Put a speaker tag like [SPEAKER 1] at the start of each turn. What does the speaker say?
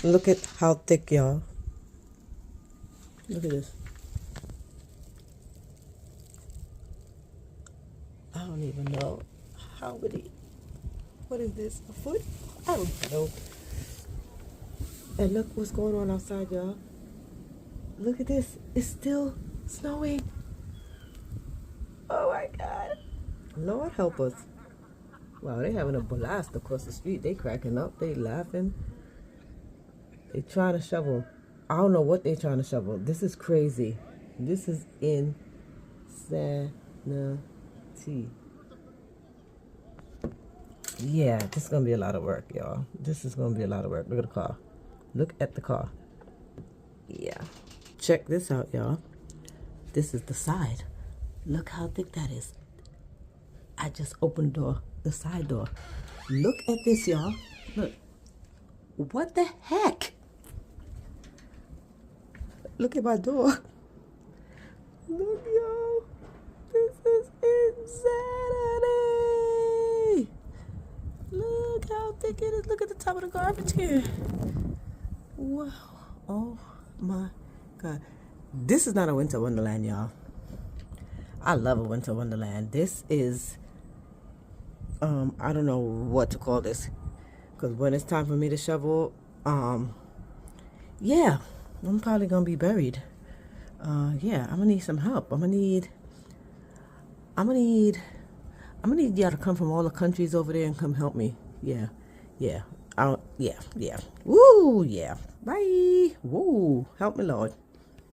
[SPEAKER 1] Look at how thick, y'all. Look at this. I don't even know how many. What is this? A foot? I don't know. And look what's going on outside, y'all. Look at this. It's still snowing. Oh my God. Lord help us. Wow, they having a blast across the street. They cracking up. They laughing. They trying to shovel. I don't know what they trying to shovel. This is crazy. This is insanity. Yeah, this is going to be a lot of work, y'all. This is going to be a lot of work. Look at the car. Look at the car. Yeah. Check this out, y'all. This is the side. Look how thick that is. I just opened the door, the side door. Look at this, y'all. Look. What the heck? Look at my door. Look, y'all. This is insanity. Look how thick it is. Look at the top of the garbage here. Wow. Oh my God. This is not a winter wonderland, y'all. I love a winter wonderland. This is, I don't know what to call this. Because when it's time for me to shovel, yeah, I'm probably going to be buried. Yeah, I'm going to need some help. I'm going to need y'all to come from all the countries over there and come help me. Yeah. Yeah. Yeah. Woo, yeah. Bye. Woo. Help me, Lord.